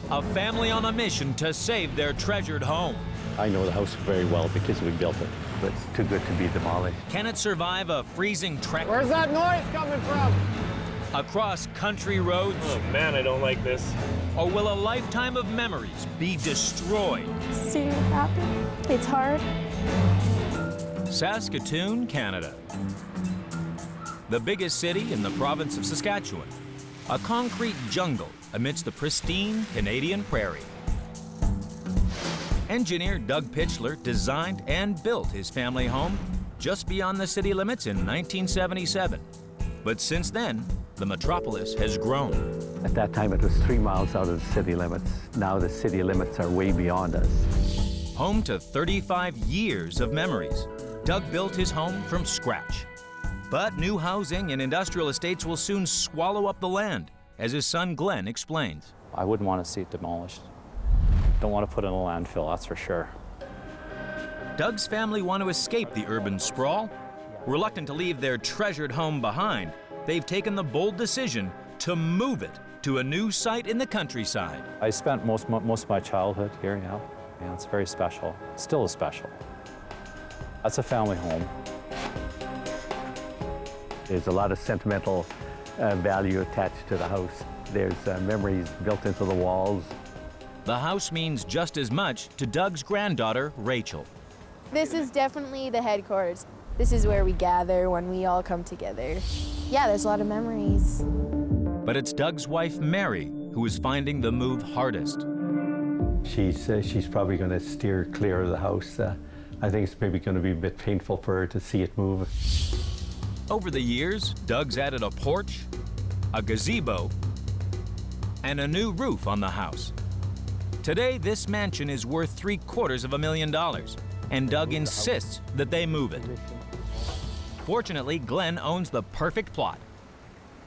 A family on a mission to save their treasured home. I know the house very well because we built it, but it's too good to be demolished. Can it survive a freezing trek? Where's that noise coming from? Across country roads? Oh man, I don't like this. Or will a lifetime of memories be destroyed? Seeing it happen, it's hard. Saskatoon, Canada. The biggest city in the province of Saskatchewan. A concrete jungle amidst the pristine Canadian prairie. Engineer Doug Pitchler designed and built his family home just beyond the city limits in 1977. But since then, the metropolis has grown. At that time, it was 3 miles out of the city limits. Now the city limits are way beyond us. Home to 35 years of memories, Doug built his home from scratch. But new housing and industrial estates will soon swallow up the land, as his son Glenn explains. I wouldn't want to see it demolished. Don't want to put it in a landfill, that's for sure. Doug's family want to escape the urban sprawl. Reluctant to leave their treasured home behind, they've taken the bold decision to move it to a new site in the countryside. I spent most of my childhood here, yeah. Yeah, it's very special. Still is special. That's a family home. There's a lot of sentimental value attached to the house. There's memories built into the walls. The house means just as much to Doug's granddaughter, Rachel. This is definitely the headquarters. This is where we gather when we all come together. Yeah, there's a lot of memories. But it's Doug's wife, Mary, who is finding the move hardest. She's probably going to steer clear of the house. I think it's maybe going to be a bit painful for her to see it move. Over the years, Doug's added a porch, a gazebo, and a new roof on the house. Today, this mansion is worth $750,000, and Doug insists that they move it. Fortunately, Glenn owns the perfect plot.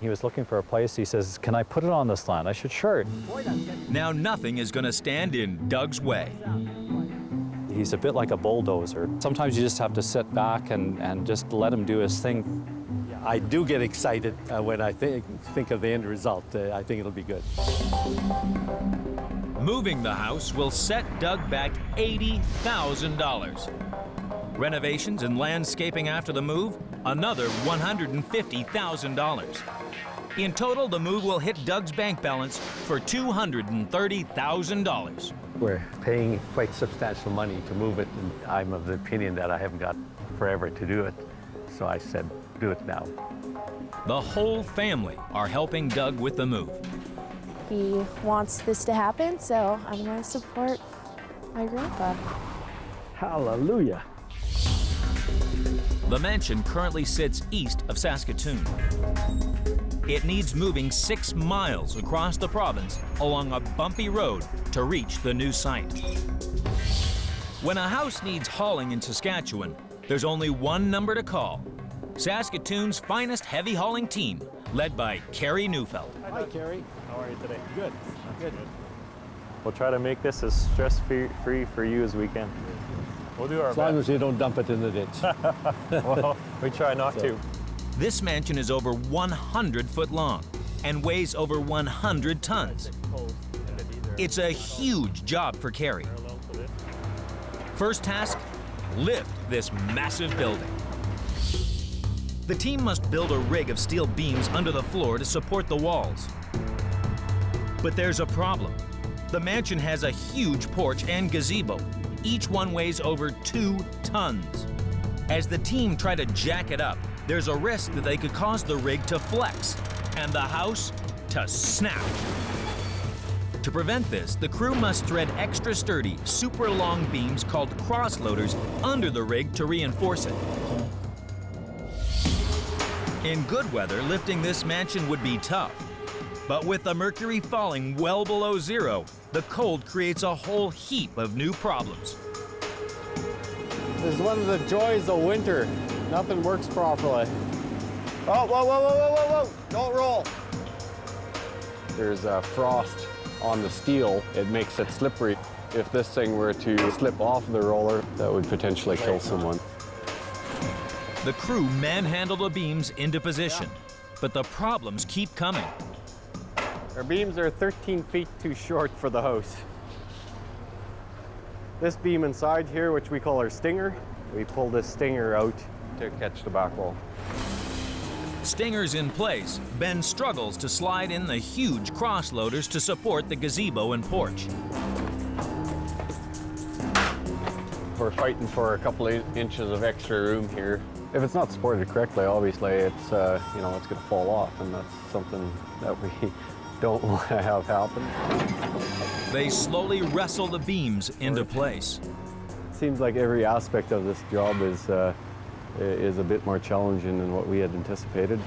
He was looking for a place. He says, "Can I put it on this land?" I said, "Sure." Now nothing is going to stand in Doug's way. He's a bit like a bulldozer. Sometimes you just have to sit back and just let him do his thing. I do get excited when I think of the end result. I think it'll be good. Moving the house will set Doug back $80,000. Renovations and landscaping after the move, another $150,000. In total, the move will hit Doug's bank balance for $230,000. We're paying quite substantial money to move it, and I'm of the opinion that I haven't got forever to do it. So I said, do it now. The whole family are helping Doug with the move. He wants this to happen, so I'm going to support my grandpa. Hallelujah. The mansion currently sits east of Saskatoon. It needs moving 6 miles across the province along a bumpy road to reach the new site. When a house needs hauling in Saskatchewan, there's only one number to call. Saskatoon's finest heavy hauling team, led by Carrie Neufeld. Hi, Carrie. How are you today? Good. Good. We'll try to make this as stress-free for you as we can. We'll do our best. As long as you don't dump it in the ditch. Well, we try not to. This mansion is over 100 foot long and weighs over 100 tons. It's a huge job for Carrie. First task, lift this massive building. The team must build a rig of steel beams under the floor to support the walls. But there's a problem. The mansion has a huge porch and gazebo. Each one weighs over 2 tons. As the team try to jack it up, there's a risk that they could cause the rig to flex and the house to snap. To prevent this, the crew must thread extra sturdy, super long beams called cross-loaders under the rig to reinforce it. In good weather, lifting this mansion would be tough. But with the mercury falling well below zero, the cold creates a whole heap of new problems. This is one of the joys of winter. Nothing works properly. Oh, whoa, whoa, whoa, whoa, whoa, whoa! Don't roll. There's frost on the steel. It makes it slippery. If this thing were to slip off the roller, that would potentially kill someone. The crew manhandle the beams into position, but the problems keep coming. Our beams are 13 feet too short for the house. This beam inside here, which we call our stinger, we pull this stinger out to catch the back wall. Stingers in place, Ben struggles to slide in the huge cross loaders to support the gazebo and porch. We're fighting for a couple of inches of extra room here. If it's not supported correctly, obviously it's you know, it's going to fall off, and that's something that we don't want to have happen. They slowly wrestle the beams into place. It seems like every aspect of this job is a bit more challenging than what we had anticipated.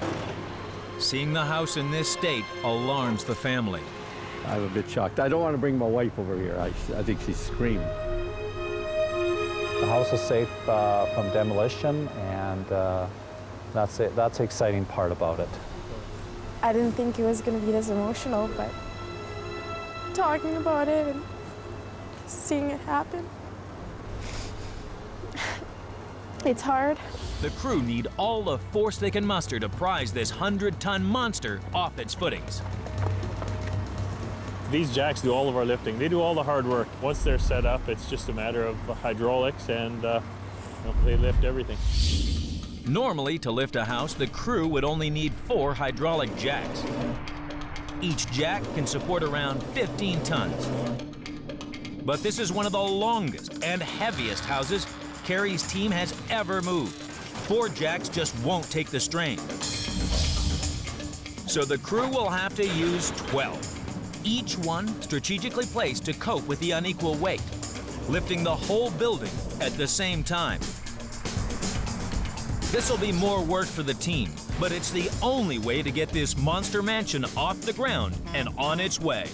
Seeing the house in this state alarms the family. I'm a bit shocked. I don't want to bring my wife over here. I think she's screaming. The house is safe from demolition, and that's it. That's the exciting part about it. I didn't think it was going to be this emotional, but talking about it and seeing it happen, it's hard. The crew need all the force they can muster to prise this 100-ton monster off its footings. These jacks do all of our lifting. They do all the hard work. Once they're set up, it's just a matter of hydraulics, and you know, they lift everything. Normally, to lift a house, the crew would only need 4 hydraulic jacks. Each jack can support around 15 tons. But this is one of the longest and heaviest houses Carrie's team has ever moved. 4 jacks just won't take the strain. So the crew will have to use 12. Each one strategically placed to cope with the unequal weight, lifting the whole building at the same time. This will be more work for the team, but it's the only way to get this monster mansion off the ground and on its way.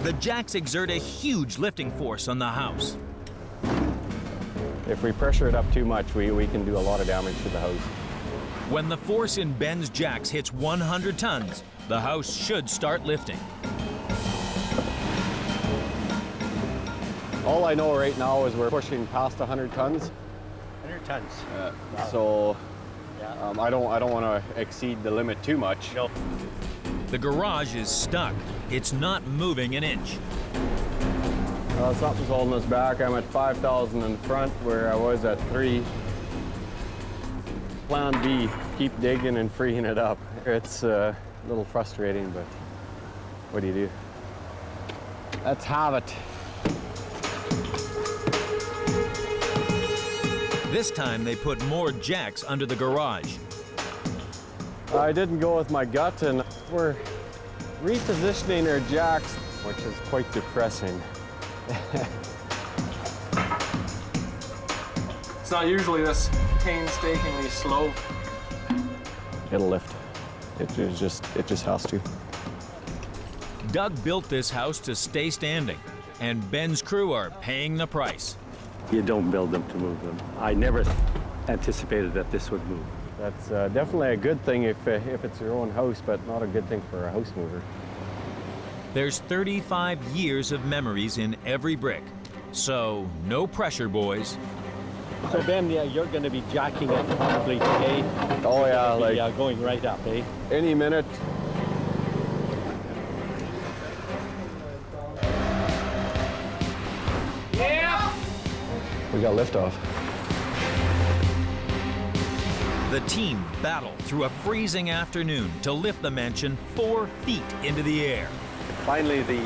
The jacks exert a huge lifting force on the house. If we pressure it up too much, we can do a lot of damage to the house. When the force in Ben's jacks hits 100 tons, the house should start lifting. All I know right now is we're pushing past 100 tons. 100 tons. So I don't want to exceed the limit too much. No. The garage is stuck. It's not moving an inch. Something's holding us back. I'm at 5,000 in front where I was at 3. Plan B, keep digging and freeing it up. It's a little frustrating, but what do you do? Let's have it. This time they put more jacks under the garage. I didn't go with my gut, and we're repositioning our jacks, which is quite depressing. It's not usually this painstakingly slow. It'll lift. It just has to. Doug built this house to stay standing, and Ben's crew are paying the price. You don't build them to move them. I never anticipated that this would move. That's definitely a good thing if it's your own house, but not a good thing for a house mover. There's 35 years of memories in every brick, so no pressure, boys. So Ben, yeah, you're going to be jacking it probably today. Oh yeah, like going right up, eh? any minute. Yeah! We got liftoff. The team battled through a freezing afternoon to lift the mansion 4 feet into the air. Finally, the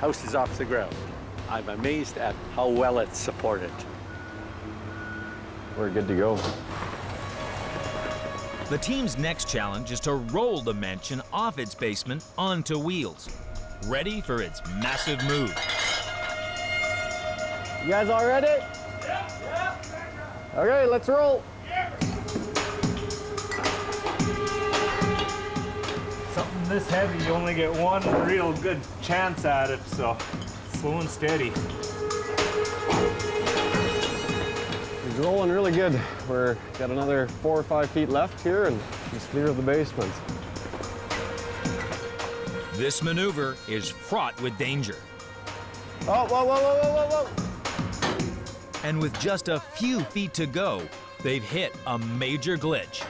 house is off the ground. I'm amazed at how well it's supported. We're good to go. The team's next challenge is to roll the mansion off its basement onto wheels, ready for its massive move. You guys all ready? Yeah. Okay, let's roll. Something this heavy, you only get one real good chance at it, so slow and steady. It's rolling really good. We're got another 4 or 5 feet left here, and just clear of the basement. This maneuver is fraught with danger. Oh, whoa, whoa, whoa, whoa, whoa, whoa! And with just a few feet to go, they've hit a major glitch.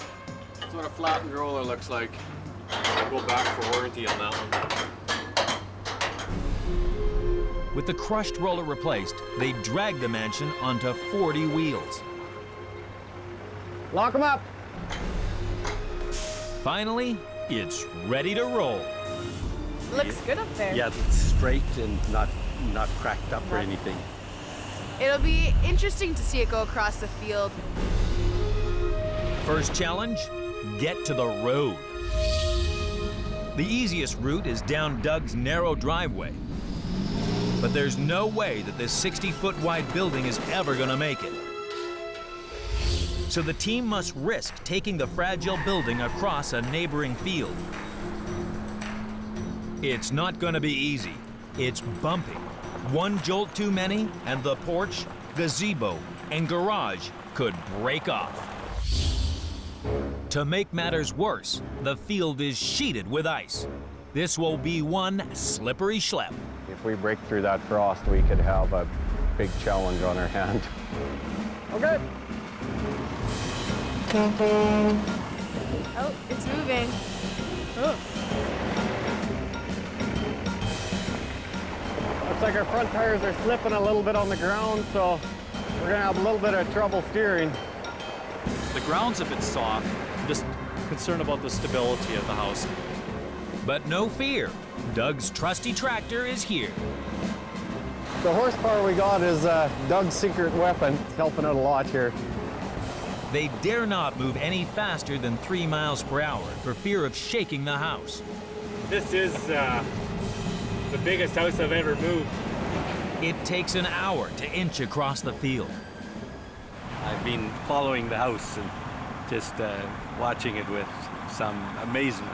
That's what a flattened roller looks like. I'll go back for warranty on that one. With the crushed roller replaced, they drag the mansion onto 40 wheels. Lock them up. Finally, it's ready to roll. Looks good up there. Yeah, it's straight and not cracked up or anything. It'll be interesting to see it go across the field. First challenge, get to the road. The easiest route is down Doug's narrow driveway. But there's no way that this 60-foot wide building is ever gonna make it. So the team must risk taking the fragile building across a neighboring field. It's not gonna be easy. It's bumpy. One jolt too many, and the porch, gazebo, and garage could break off. To make matters worse, the field is sheeted with ice. This will be one slippery schlep. If we break through that frost, we could have a big challenge on our hand. Okay. Oh, it's moving. Oh. Looks like our front tires are slipping a little bit on the ground, so we're gonna have a little bit of trouble steering. The ground's a bit soft. I'm just concerned about the stability of the house. But no fear, Doug's trusty tractor is here. The horsepower we got is Doug's secret weapon. It's helping out a lot here. They dare not move any faster than 3 miles per hour for fear of shaking the house. This is the biggest house I've ever moved. It takes an hour to inch across the field. I've been following the house and just watching it with some amazement.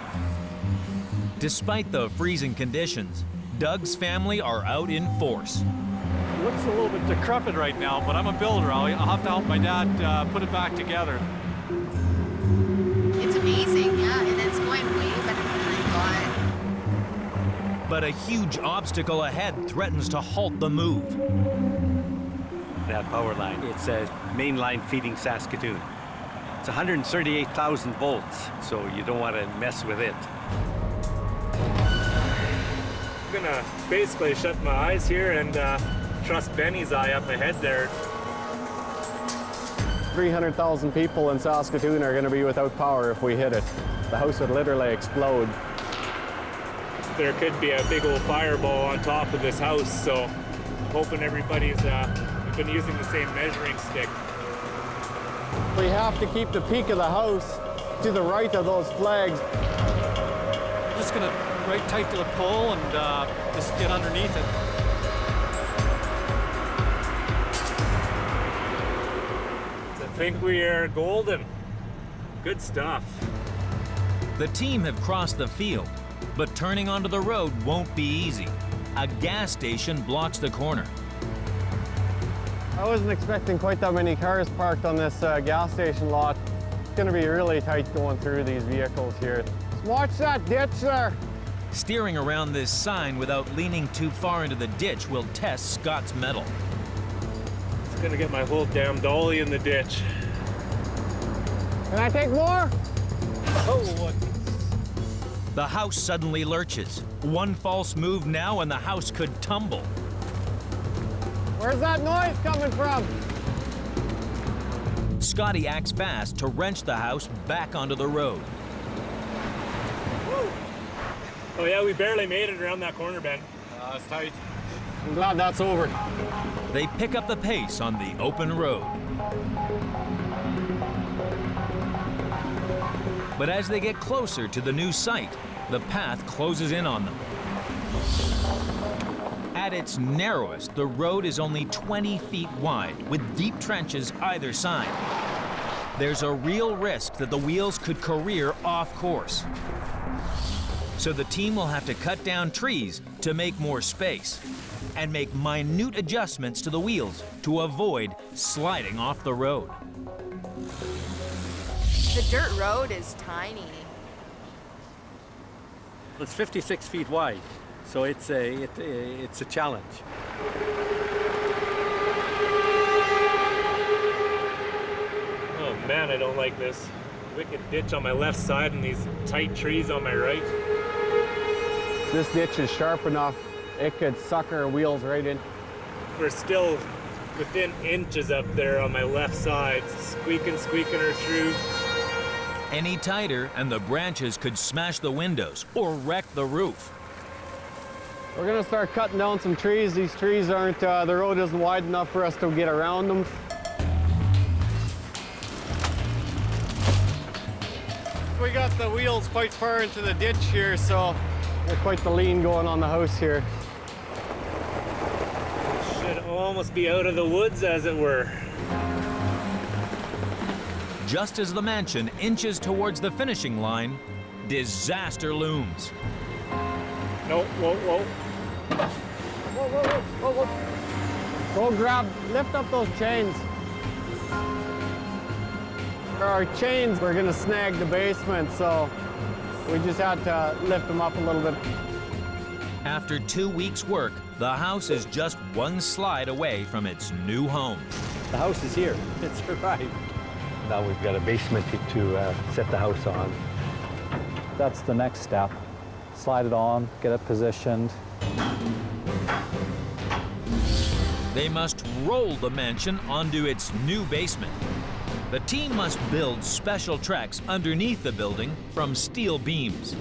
Despite the freezing conditions, Doug's family are out in force. It looks a little bit decrepit right now, but I'm a builder. I'll have to help my dad put it back together. It's amazing, yeah, and it's going way better than I thought. But a huge obstacle ahead threatens to halt the move. That power line, it's a main line feeding Saskatoon. It's 138,000 volts, so you don't want to mess with it. I'm gonna basically shut my eyes here and trust Benny's eye up ahead there. 300,000 people in Saskatoon are gonna be without power if we hit it. The house would literally explode. There could be a big old fireball on top of this house, so I'm hoping everybody's been using the same measuring stick. We have to keep the peak of the house to the right of those flags. I'm just gonna right tight to the pole and just get underneath it. I think we are golden. Good stuff. The team have crossed the field, but turning onto the road won't be easy. A gas station blocks the corner. I wasn't expecting quite that many cars parked on this gas station lot. It's gonna be really tight going through these vehicles here. Watch that ditch there. Steering around this sign without leaning too far into the ditch will test Scott's mettle. It's gonna get my whole damn dolly in the ditch. Can I take more? Oh, what? The house suddenly lurches. One false move now and the house could tumble. Where's that noise coming from? Scotty acts fast to wrench the house back onto the road. Oh yeah, we barely made it around that corner, Ben. It's tight. I'm glad that's over. They pick up the pace on the open road. But as they get closer to the new site, the path closes in on them. At its narrowest, the road is only 20 feet wide, with deep trenches either side. There's a real risk that the wheels could career off course. So the team will have to cut down trees to make more space and make minute adjustments to the wheels to avoid sliding off the road. The dirt road is tiny. It's 56 feet wide, so it's a challenge. Oh man, I don't like this. Wicked ditch on my left side and these tight trees on my right. This ditch is sharp enough, it could suck our wheels right in. We're still within inches up there on my left side, squeaking her through. Any tighter and the branches could smash the windows or wreck the roof. We're gonna start cutting down some trees. These trees aren't, the road isn't wide enough for us to get around them. We got the wheels quite far into the ditch here, so there's quite the lean going on the house here. Should almost be out of the woods, as it were. Just as the mansion inches towards the finishing line, disaster looms. No, whoa, whoa. Whoa, whoa, whoa, whoa, whoa. Go lift up those chains. Our chains were gonna snag the basement, so we just had to lift them up a little bit. After 2 weeks' work, the house is just one slide away from its new home. The house is here. It's arrived. Now we've got a basement to set the house on. That's the next step. Slide it on, get it positioned. They must roll the mansion onto its new basement. The team must build special tracks underneath the building from steel beams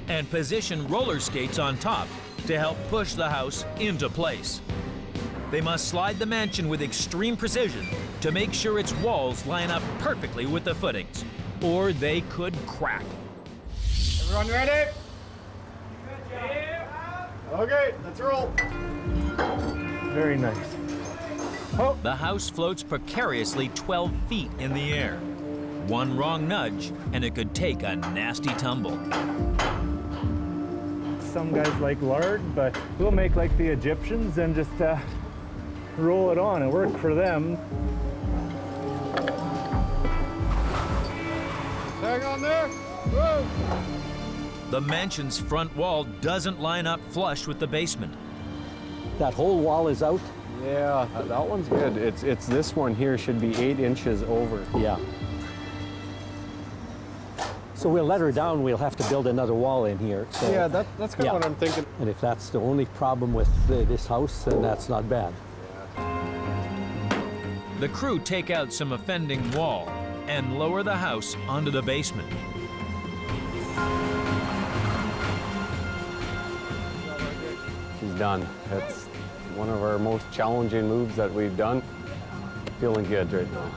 and position roller skates on top to help push the house into place. They must slide the mansion with extreme precision to make sure its walls line up perfectly with the footings, or they could crack. Everyone ready? Okay, let's roll. Very nice. The house floats precariously 12 feet in the air. One wrong nudge, and it could take a nasty tumble. Some guys like lard, but we'll make like the Egyptians and just roll it on and work for them. Hang on there. Whoa. The mansion's front wall doesn't line up flush with the basement. That whole wall is out? Yeah, that one's good. It's this one here should be 8 inches over. Yeah. So we'll let her down. We'll have to build another wall in here. So, Yeah, that's kind of what I'm thinking. And if that's the only problem with this house, then that's not bad. The crew take out some offending wall and lower the house onto the basement. She's done. It's one of our most challenging moves that we've done. Feeling good right now.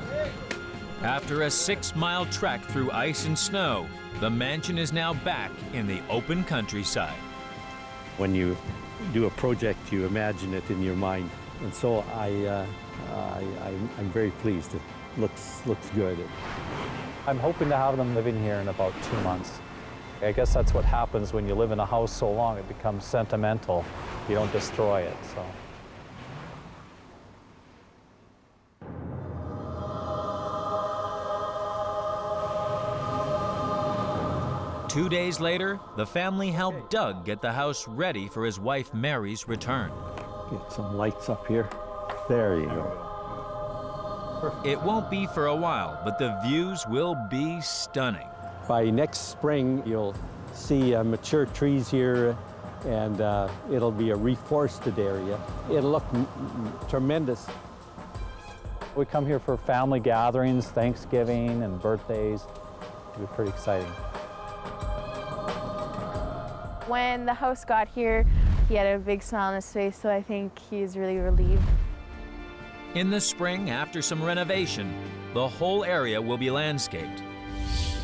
After a 6-mile trek through ice and snow, the mansion is now back in the open countryside. When you do a project, you imagine it in your mind. And so I'm very pleased. It looks good. I'm hoping to have them living here in about 2 months. I guess that's what happens when you live in a house so long, it becomes sentimental. You don't destroy it, so. Two days later, the family helped Doug get the house ready for his wife Mary's return. Get some lights up here. There you go. It won't be for a while, but the views will be stunning. By next spring, you'll see mature trees here, and it'll be a reforested area. It'll look tremendous. We come here for family gatherings, Thanksgiving and birthdays. It'll be pretty exciting. When the house got here, he had a big smile on his face, so I think he's really relieved. In the spring, after some renovation, the whole area will be landscaped.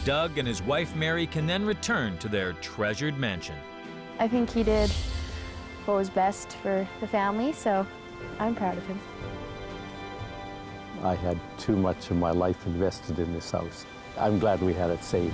Doug and his wife Mary can then return to their treasured mansion. I think he did what was best for the family, so I'm proud of him. I had too much of my life invested in this house. I'm glad we had it saved.